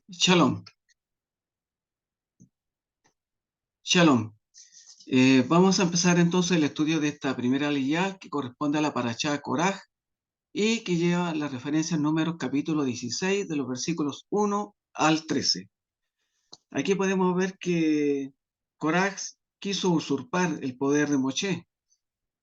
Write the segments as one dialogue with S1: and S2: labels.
S1: Shalom, shalom. Vamos a empezar entonces el estudio de esta primera aliyá que corresponde a la parashá Koraj y que lleva la referencia en Números capítulo 16 de los versículos 1 al 13. Aquí podemos ver que Koraj quiso usurpar el poder de Moshe,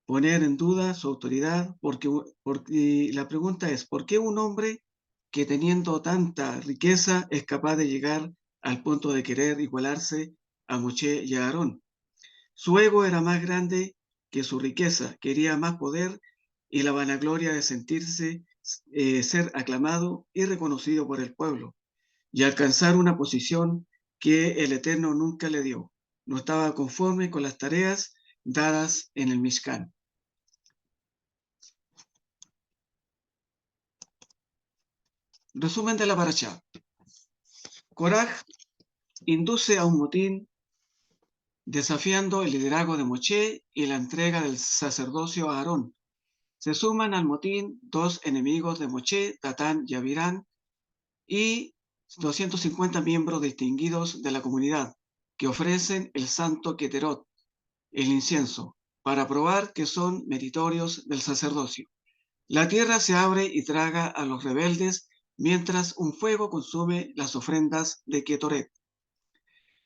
S1: poner en duda su autoridad, porque la pregunta es, ¿por qué un hombre que teniendo tanta riqueza es capaz de llegar al punto de querer igualarse a Moshe y a Aarón? Su ego era más grande que su riqueza, quería más poder y la vanagloria de sentirse ser aclamado y reconocido por el pueblo y alcanzar una posición que el Eterno nunca le dio. No estaba conforme con las tareas dadas en el Mishkan. Resumen de la parashá. Koraj induce a un motín desafiando el liderazgo de Moshe y la entrega del sacerdocio a Aarón. Se suman al motín dos enemigos de Moshe, Datán y Abirán, y 250 miembros distinguidos de la comunidad, que ofrecen el santo Keterot, el incienso, para probar que son meritorios del sacerdocio. La tierra se abre y traga a los rebeldes, mientras un fuego consume las ofrendas de Ketoret.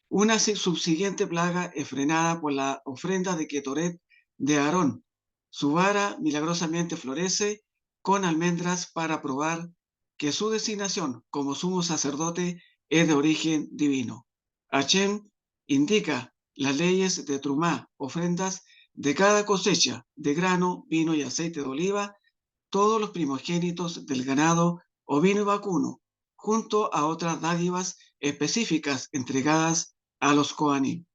S1: Una subsiguiente plaga es frenada por la ofrenda de Ketoret de Aarón. Su vara milagrosamente florece con almendras para probar que su designación como sumo sacerdote es de origen divino. Hashem indica las leyes de Trumá, ofrendas de cada cosecha de grano, vino y aceite de oliva, todos los primogénitos del ganado ovino y vacuno, junto a otras dádivas específicas entregadas a los Kohanim.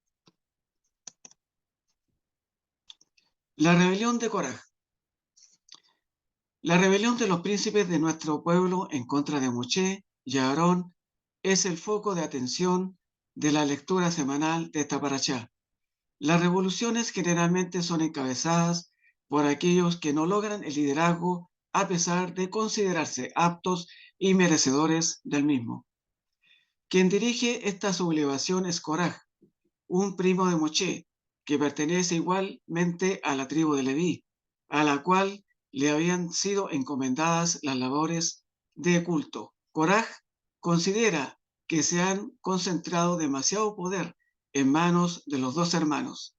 S1: La rebelión de Koraj. La rebelión de los príncipes de nuestro pueblo en contra de Moshe y Aarón es el foco de atención de la lectura semanal de esta parashá. Las revoluciones generalmente son encabezadas por aquellos que no logran el liderazgo a pesar de considerarse aptos y merecedores del mismo. Quien dirige esta sublevación es Koraj, un primo de Moshe, que pertenece igualmente a la tribu de Leví, a la cual le habían sido encomendadas las labores de culto. Koraj considera que se han concentrado demasiado poder en manos de los dos hermanos.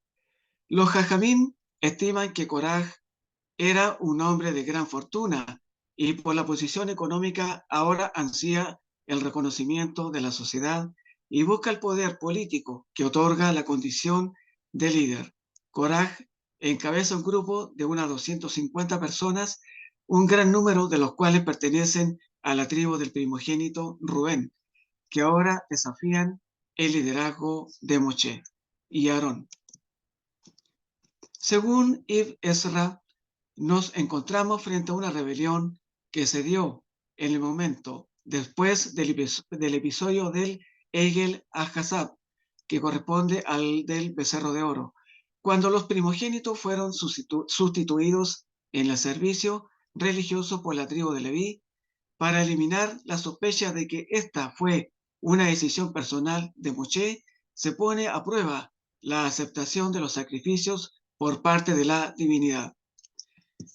S1: Los Jajamín estiman que Koraj era un hombre de gran fortuna y por la posición económica ahora ansía el reconocimiento de la sociedad y busca el poder político que otorga la condición de líder. Koraj encabeza un grupo de unas 250 personas, un gran número de los cuales pertenecen a la tribu del primogénito Rubén, que ahora desafían el liderazgo de Moshe y Aarón. Según Ibn Ezra, nos encontramos frente a una rebelión que se dio en el momento después del episodio del Egel Ahazab, que corresponde al del becerro de oro, cuando los primogénitos fueron sustituidos en el servicio religioso por la tribu de Leví para eliminar la sospecha de que esta fue una decisión personal de Moshe. Se pone a prueba la aceptación de los sacrificios por parte de la divinidad.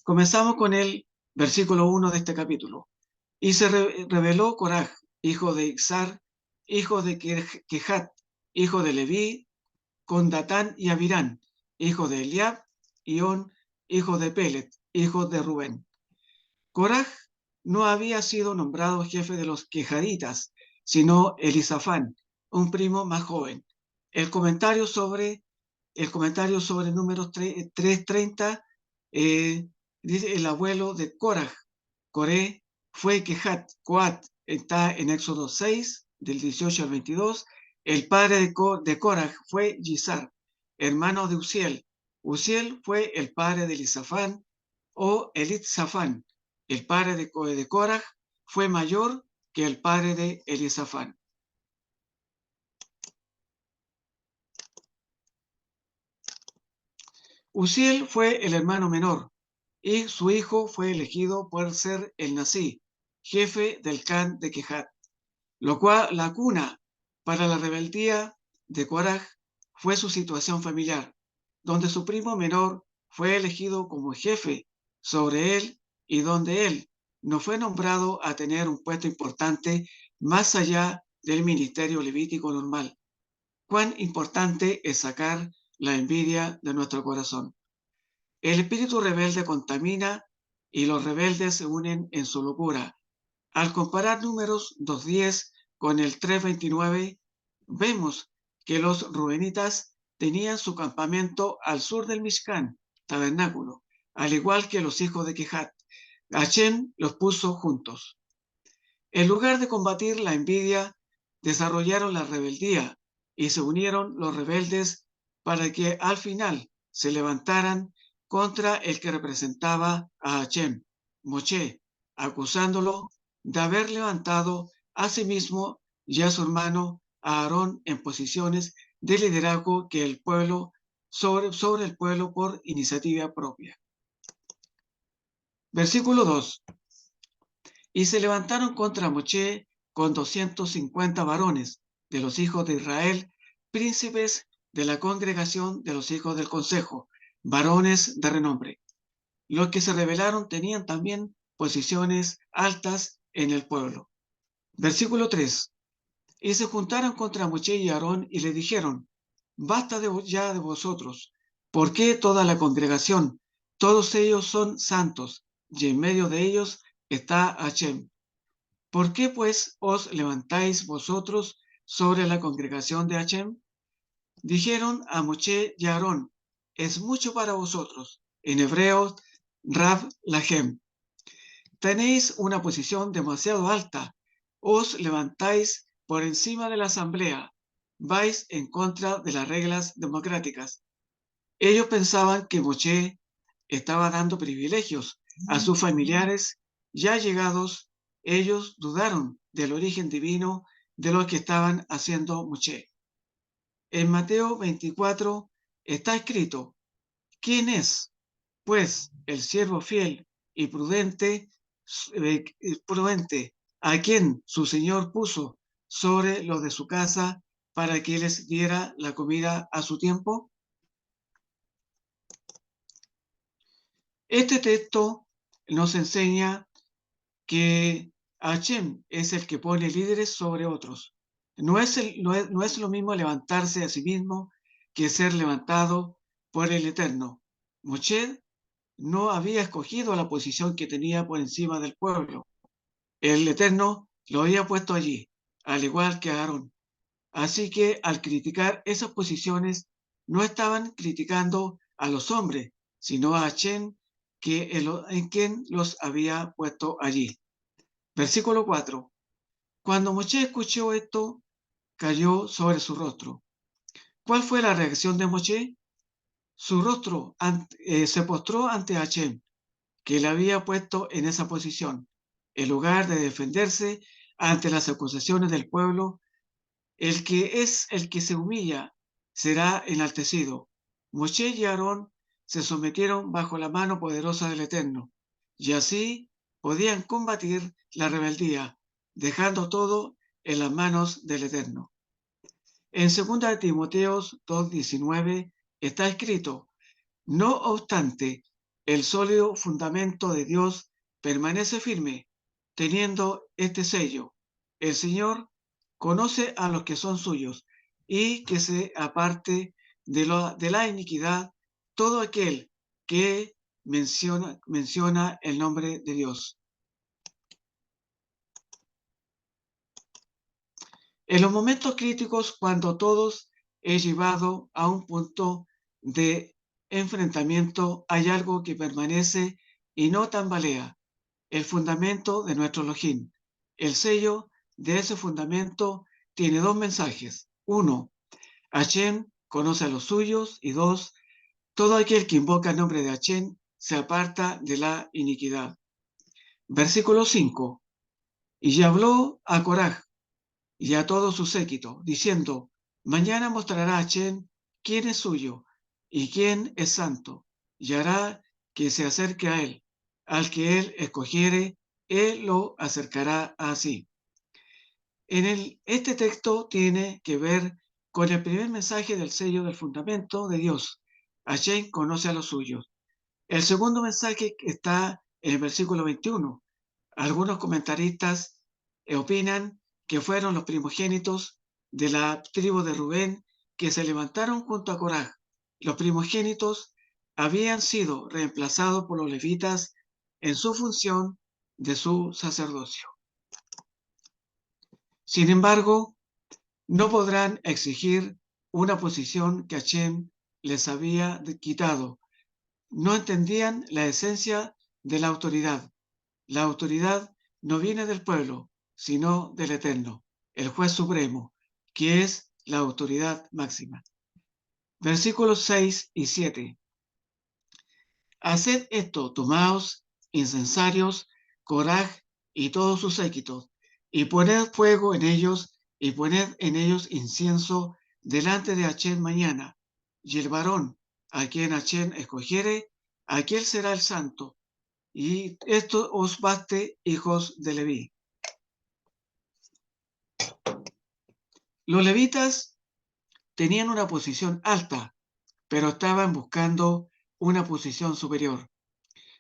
S1: Comenzamos con el versículo 1 de este capítulo. Y se reveló Koraj, hijo de Ixar, hijo de Kehat, hijo de Leví, con Datán y Abirán, hijo de Eliab, y On, hijo de Pelet, hijo de Rubén. Koraj no había sido nombrado jefe de los quejaditas, sino Elisafán, un primo más joven. El comentario sobre Números 3:30 dice el abuelo de Koraj. Coré fue Kehat, Coat, está en Éxodo 6, del 18 al 22. El padre de Koraj fue Yizar, hermano de Uziel. Uziel fue el padre de Elisafán o Elitzafán. El padre de Koraj fue mayor que el padre de Elisafán. Uziel fue el hermano menor y su hijo fue elegido por ser el Nazí, jefe del clan de Kehat. lo cual la cuna para la rebeldía de Korah fue su situación familiar, donde su primo menor fue elegido como jefe sobre él y donde él no fue nombrado a tener un puesto importante más allá del ministerio levítico normal. Cuán importante es sacar la envidia de nuestro corazón. El espíritu rebelde contamina y los rebeldes se unen en su locura. Al comparar Números 2:10 con el 3:29, vemos que los rubenitas tenían su campamento al sur del Mishkan, tabernáculo, al igual que los hijos de Kehat. Hashem los puso juntos. En lugar de combatir la envidia, desarrollaron la rebeldía y se unieron los rebeldes para que al final se levantaran contra el que representaba a Hashem, Moshe, acusándolo de haber levantado a sí mismo y a su hermano a Aarón en posiciones de liderazgo que el pueblo sobre el pueblo por iniciativa propia. Versículo 2. Y se levantaron contra Moshe con 250 varones de los hijos de Israel, príncipes de la congregación de los hijos del consejo, varones de renombre. Los que se rebelaron tenían también posiciones altas en el pueblo. Versículo 3. Y se juntaron contra Moshe y Aarón y le dijeron: basta ya de vosotros, ¿por qué toda la congregación? Todos ellos son santos, y en medio de ellos está Hashem. ¿Por qué pues os levantáis vosotros sobre la congregación de Hashem? Dijeron a Moshe y a Aarón: es mucho para vosotros. En hebreo, Rab Lahem. Tenéis una posición demasiado alta. Os levantáis por encima de la asamblea. Vais en contra de las reglas democráticas. Ellos pensaban que Moshe estaba dando privilegios a sus familiares ya llegados. Ellos dudaron del origen divino de lo que estaban haciendo Moshe. En Mateo 24 está escrito: ¿quién es, pues, el siervo fiel y prudente a quien su Señor puso sobre los de su casa para que les diera la comida a su tiempo? Este texto nos enseña que Hashem es el que pone líderes sobre otros. No es lo mismo levantarse a sí mismo que ser levantado por el Eterno. Moshe no había escogido la posición que tenía por encima del pueblo. El Eterno lo había puesto allí, al igual que a Aarón. Así que al criticar esas posiciones, no estaban criticando a los hombres, sino a Hashem, en quien los había puesto allí. Versículo 4. Cuando Moshe escuchó esto, cayó sobre su rostro. ¿Cuál fue la reacción de Moshe? Su rostro se postró ante Hashem, que le había puesto en esa posición. En lugar de defenderse ante las acusaciones del pueblo, el que es el que se humilla será enaltecido. Moshe y Aarón se sometieron bajo la mano poderosa del Eterno, y así podían combatir la rebeldía, dejando todo en las manos del Eterno. En 2 Timoteo 2:19 está escrito: no obstante, el sólido fundamento de Dios permanece firme, teniendo este sello: el Señor conoce a los que son suyos, y que se aparte de la iniquidad todo aquel que menciona el nombre de Dios. En los momentos críticos, cuando todos es llevado a un punto de enfrentamiento, hay algo que permanece y no tambalea: el fundamento de nuestro Elohim. El sello de ese fundamento tiene dos mensajes. Uno, Hashem conoce a los suyos, y dos, todo aquel que invoca el nombre de Hashem se aparta de la iniquidad. Versículo 5. Y habló a Coraj y a todo su séquito, diciendo: mañana mostrará a Hashem quién es suyo y quién es santo, y hará que se acerque a él. Al que él escogiere, él lo acercará a sí. Este texto tiene que ver con el primer mensaje del sello del fundamento de Dios. Hashem conoce a los suyos. El segundo mensaje está en el versículo 21. Algunos comentaristas opinan que fueron los primogénitos de la tribu de Rubén que se levantaron junto a Coraj. Los primogénitos habían sido reemplazados por los levitas en su función de su sacerdocio. Sin embargo, no podrán exigir una posición que Hashem les había quitado. No entendían la esencia de la autoridad. La autoridad no viene del pueblo, sino del Eterno, el juez supremo, que es la autoridad máxima. Versículos 6 y 7. Haced esto, tomaos incensarios, Coraj y todos sus séquitos, y poned fuego en ellos, y poned en ellos incienso delante de Hashem mañana, y el varón a quien Hashem escogiere, aquel será el santo, y esto os baste, hijos de Leví. Los levitas tenían una posición alta, pero estaban buscando una posición superior,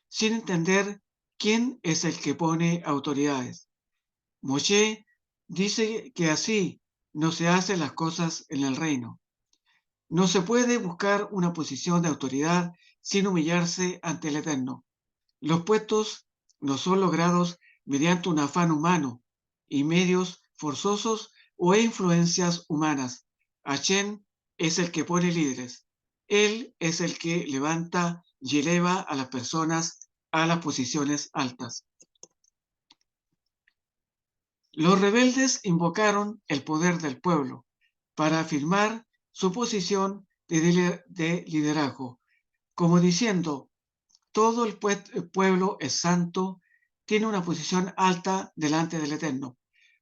S1: sin entender quién es el que pone autoridades. Moshe dice que así no se hacen las cosas en el reino. No se puede buscar una posición de autoridad sin humillarse ante el Eterno. Los puestos no son logrados mediante un afán humano y medios forzosos o influencias humanas. Hashem es el que pone líderes. Él es el que levanta y eleva a las personas a las posiciones altas. Los rebeldes invocaron el poder del pueblo para afirmar su posición de liderazgo, como diciendo: todo el pueblo es santo, tiene una posición alta delante del Eterno.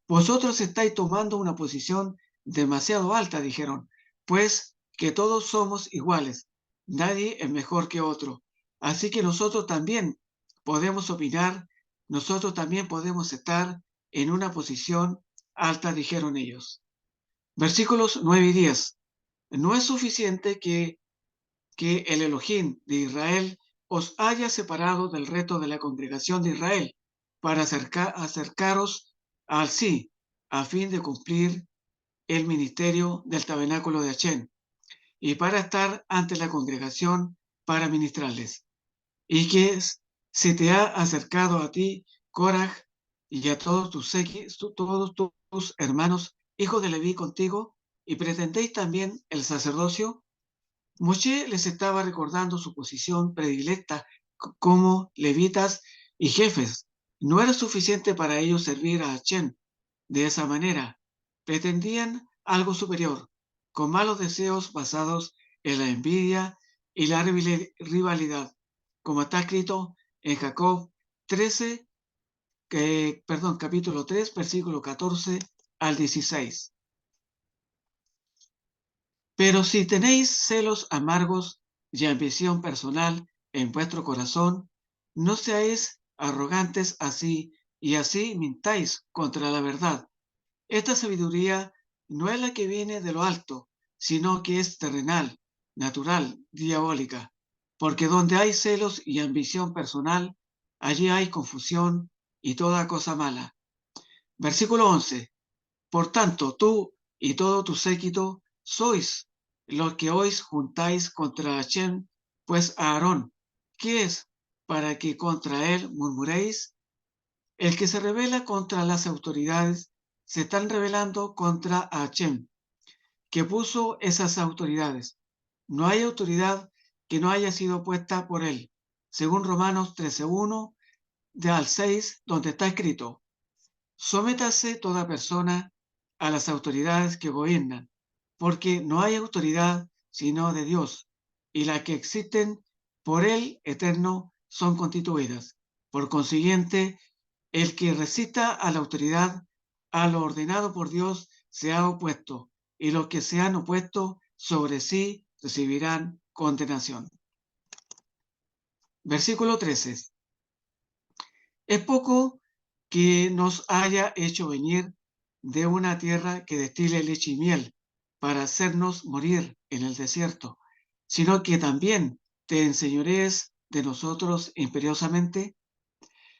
S1: Vosotros estáis tomando una posición demasiado alta, dijeron, pues que todos somos iguales, nadie es mejor que otro. Así que nosotros también podemos opinar, nosotros también podemos estar en una posición alta, dijeron ellos. Versículos 9 y 10. No es suficiente que el Elohim de Israel os haya separado del resto de la congregación de Israel para acercaros al sí, a fin de cumplir el ministerio del tabernáculo de Hashem y para estar ante la congregación para ministrarles. Y que se te ha acercado a ti, Coraj, y a todos tus hermanos, hijos de Leví, contigo, y pretendéis también el sacerdocio. Moshe les estaba recordando su posición predilecta como levitas y jefes. No era suficiente para ellos servir a Hashem de esa manera. Pretendían algo superior, con malos deseos basados en la envidia y la rivalidad, como está escrito en Jacob 13, capítulo 3, versículo 14 al 16. Pero si tenéis celos amargos y ambición personal en vuestro corazón, no seáis arrogantes así, y así mintáis contra la verdad. Esta sabiduría no es la que viene de lo alto, sino que es terrenal, natural, diabólica. Porque donde hay celos y ambición personal, allí hay confusión y toda cosa mala. Versículo 11. Por tanto, tú y todo tu séquito sois los que hoy juntáis contra Hashem, pues a Aarón, ¿qué es para que contra él murmuréis? El que se rebela contra las autoridades se están rebelando contra Hashem, que puso esas autoridades. No hay autoridad que no haya sido puesta por él, según Romanos 13:1 de al 6, donde está escrito: sométase toda persona a las autoridades que gobiernan, porque no hay autoridad sino de Dios, y las que existen por el Eterno son constituidas. Por consiguiente, el que resista a la autoridad, a lo ordenado por Dios, se ha opuesto, y los que se han opuesto sobre sí recibirán condenación. Versículo 13. Es poco que nos haya hecho venir de una tierra que destile leche y miel para hacernos morir en el desierto, sino que también te enseñorees de nosotros imperiosamente?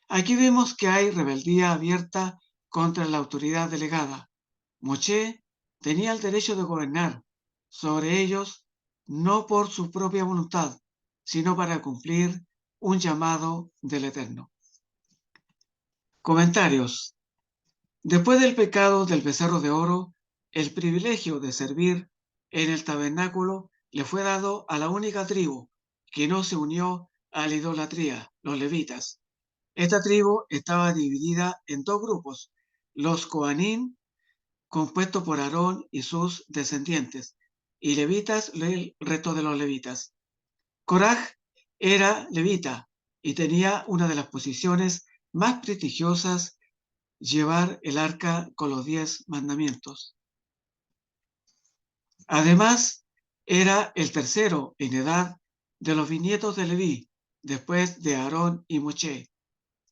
S1: Aquí vemos que hay rebeldía abierta contra la autoridad delegada. Moshe tenía el derecho de gobernar sobre ellos no por su propia voluntad, sino para cumplir un llamado del Eterno. Comentarios. Después del pecado del becerro de oro, el privilegio de servir en el tabernáculo le fue dado a la única tribu que no se unió a la idolatría, los levitas. Esta tribu estaba dividida en dos grupos: los Coanín, compuestos por Aarón y sus descendientes, y levitas, el resto de los levitas. Coraj era levita y tenía una de las posiciones más prestigiosas: llevar el arca con los 10 mandamientos. Además, era el tercero en edad de los bisnietos de Leví, después de Aarón y Moshe.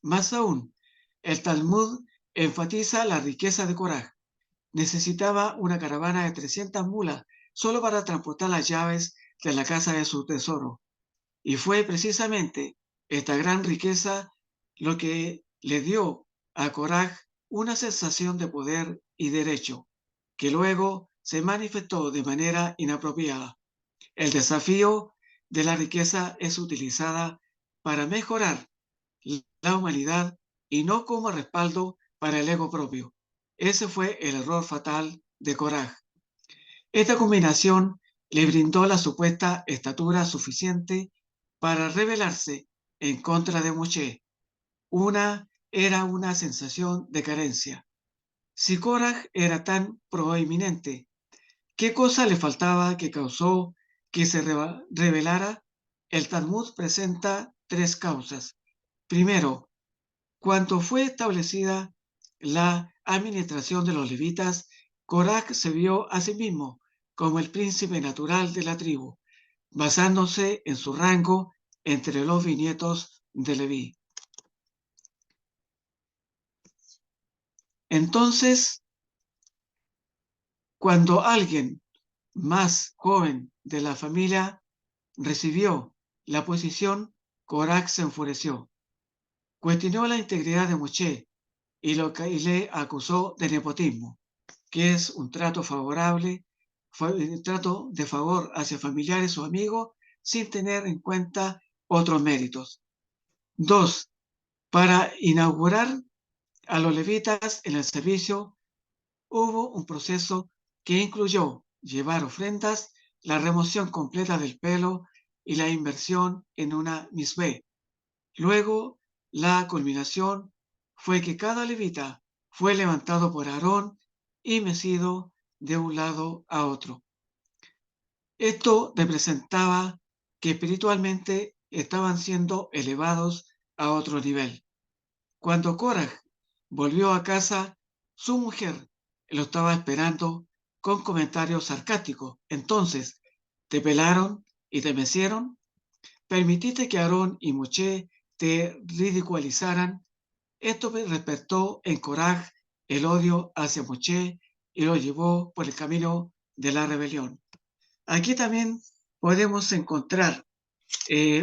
S1: Más aún, el Talmud enfatiza la riqueza de Coraj. Necesitaba una caravana de 300 mulas solo para transportar las llaves de la casa de su tesoro. Y fue precisamente esta gran riqueza lo que le dio a Coraj una sensación de poder y derecho, que luego se manifestó de manera inapropiada. El desafío de la riqueza es utilizada para mejorar la humanidad y no como respaldo para el ego propio. Ese fue el error fatal de Coraj. Esta combinación le brindó la supuesta estatura suficiente para rebelarse en contra de Moshe. Era una sensación de carencia. Si Korah era tan proeminente, ¿qué cosa le faltaba que causó que se rebelara? El Talmud presenta tres causas. Primero, cuando fue establecida la administración de los levitas, Coraj se vio a sí mismo como el príncipe natural de la tribu, basándose en su rango entre los bisnietos de Leví. Entonces, cuando alguien más joven de la familia recibió la posición, Coraj se enfureció, cuestionó la integridad de Moshe y le acusó de nepotismo, que es un trato trato de favor hacia familiares o amigos sin tener en cuenta otros méritos. 2. Para inaugurar a los levitas en el servicio, hubo un proceso que incluyó llevar ofrendas, la remoción completa del pelo y la inversión en una misbé. Luego, la culminación fue que cada levita fue levantado por Aarón y mecido de un lado a otro. Esto representaba que espiritualmente estaban siendo elevados a otro nivel. Cuando Korah volvió a casa, su mujer lo estaba esperando con comentarios sarcásticos. Entonces, ¿te pelaron y te mecieron? ¿Permitiste que Aarón y Moshe te ridiculizaran? Esto despertó en Korah el odio hacia Moshe y lo llevó por el camino de la rebelión. Aquí también podemos encontrar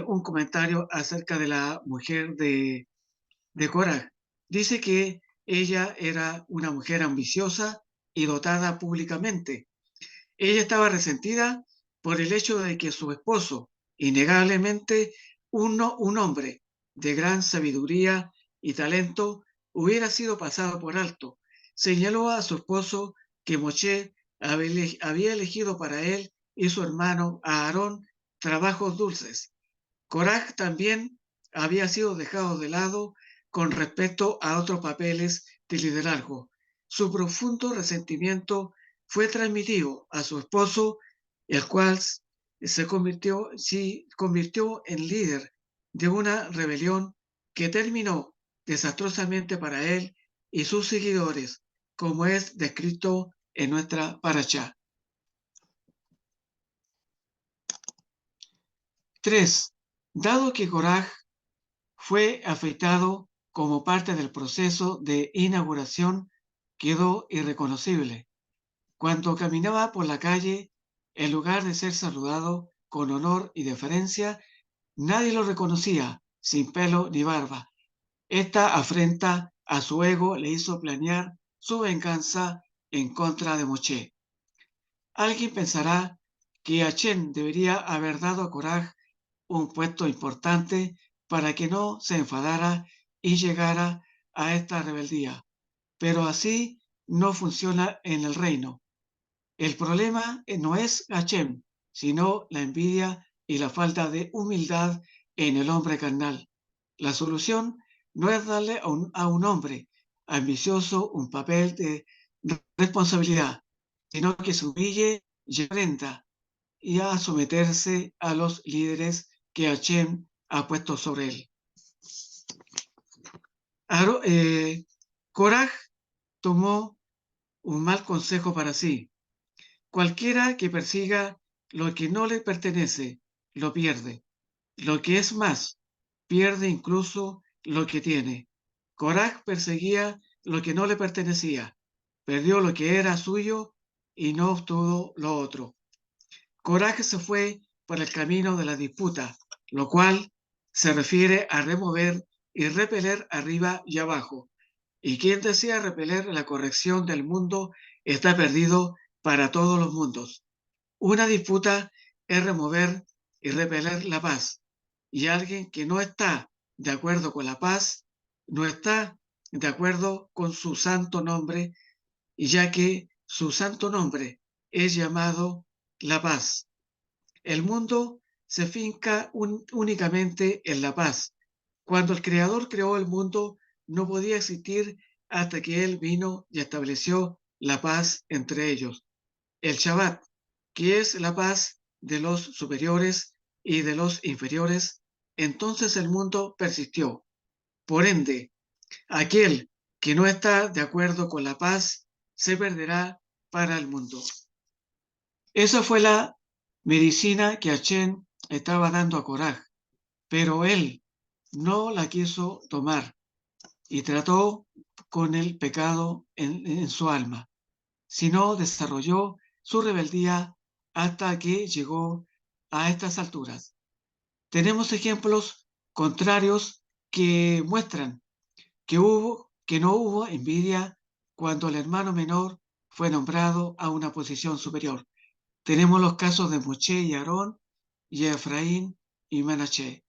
S1: un comentario acerca de la mujer de Korah. Dice que ella era una mujer ambiciosa y dotada públicamente. Ella estaba resentida por el hecho de que su esposo, innegablemente un hombre de gran sabiduría y talento, hubiera sido pasado por alto. Señaló a su esposo que Moshe había elegido para él y su hermano Aarón trabajos dulces. Korah también había sido dejado de lado con respecto a otros papeles de liderazgo. Su profundo resentimiento fue transmitido a su esposo, el cual se convirtió en líder de una rebelión que terminó desastrosamente para él y sus seguidores, como es descrito en nuestra parashá. 3. Dado que Korah fue afectado como parte del proceso de inauguración quedó irreconocible. Cuando caminaba por la calle, en lugar de ser saludado con honor y deferencia, nadie lo reconocía, sin pelo ni barba. Esta afrenta a su ego le hizo planear su venganza en contra de Moshe. Alguien pensará que Hashem debería haber dado a Korah un puesto importante para que no se enfadara y llegara a esta rebeldía. Pero así no funciona en el reino. El problema no es Hashem, sino la envidia y la falta de humildad en el hombre carnal. La solución no es darle a un hombre ambicioso un papel de responsabilidad, sino que se humille y aprenda y a someterse a los líderes que Hashem ha puesto sobre él. Korah tomó un mal consejo para sí. Cualquiera que persiga lo que no le pertenece, lo pierde. Lo que es más, pierde incluso lo que tiene. Korah perseguía lo que no le pertenecía, perdió lo que era suyo y no obtuvo lo otro. Korah se fue por el camino de la disputa, lo cual se refiere a remover y repeler arriba y abajo. Y quien desea repeler la corrección del mundo está perdido para todos los mundos. Una disputa es remover y repeler la paz. Y alguien que no está de acuerdo con la paz, no está de acuerdo con su santo nombre, ya que su santo nombre es llamado la paz. El mundo se finca únicamente en la paz. Cuando el Creador creó el mundo, no podía existir hasta que Él vino y estableció la paz entre ellos. El Shabbat, que es la paz de los superiores y de los inferiores, entonces el mundo persistió. Por ende, aquel que no está de acuerdo con la paz se perderá para el mundo. Esa fue la medicina que Hashem estaba dando a Korah, pero él no la quiso tomar y trató con el pecado en su alma, sino desarrolló su rebeldía hasta que llegó a estas alturas. Tenemos ejemplos contrarios que muestran que no hubo envidia cuando el hermano menor fue nombrado a una posición superior. Tenemos los casos de Moshe y Aarón, y Efraín y Menashe.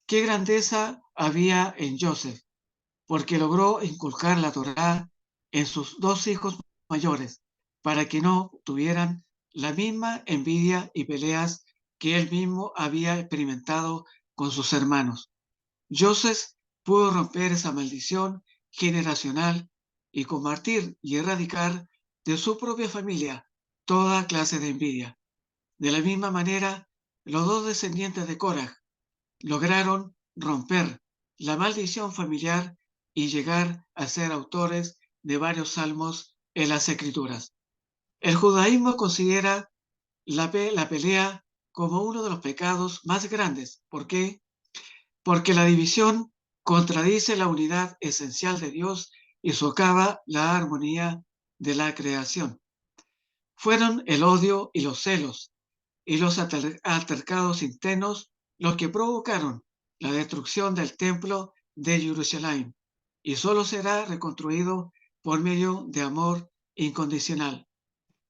S1: Qué grandeza había en Joseph, porque logró inculcar la Torá en sus dos hijos mayores, para que no tuvieran la misma envidia y peleas que él mismo había experimentado con sus hermanos. Joseph pudo romper esa maldición generacional y combatir y erradicar de su propia familia toda clase de envidia. De la misma manera, los dos descendientes de Korah lograron romper la maldición familiar y llegar a ser autores de varios salmos en las Escrituras. El judaísmo considera la pelea como uno de los pecados más grandes. ¿Por qué? Porque la división contradice la unidad esencial de Dios y socava la armonía de la creación. Fueron el odio y los celos y los altercados internos los que provocaron la destrucción del templo de Jerusalén, y solo será reconstruido por medio de amor incondicional.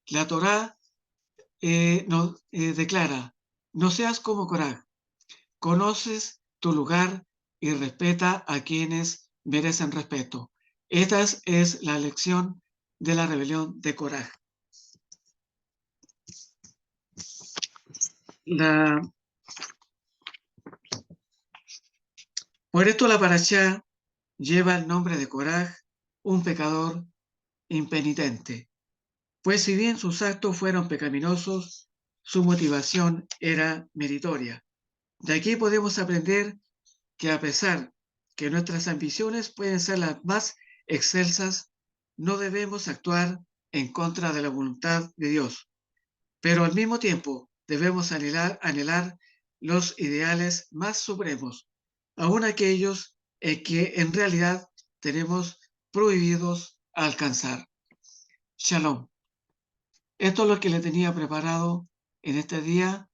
S1: La Torá nos declara: no seas como Corá, conoces tu lugar y respeta a quienes merecen respeto. Esta es la lección de la rebelión de Corá. Por esto la parashá lleva el nombre de Korah, un pecador impenitente. Pues si bien sus actos fueron pecaminosos, su motivación era meritoria. De aquí podemos aprender que a pesar que nuestras ambiciones pueden ser las más excelsas, no debemos actuar en contra de la voluntad de Dios. Pero al mismo tiempo debemos anhelar los ideales más supremos, aun aquellos que en realidad tenemos prohibidos a alcanzar. Shalom. Esto es lo que le tenía preparado en este día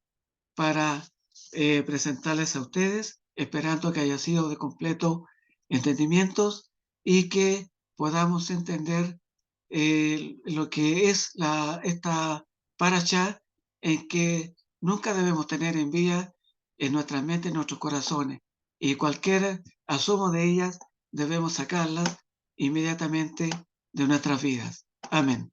S1: para presentarles a ustedes, esperando que haya sido de completo entendimientos y que podamos entender lo que es esta parashá, en que nunca debemos tener envidia en nuestras mentes, en nuestros corazones, y cualquier asomo de ellas debemos sacarlas inmediatamente de nuestras vidas. Amén.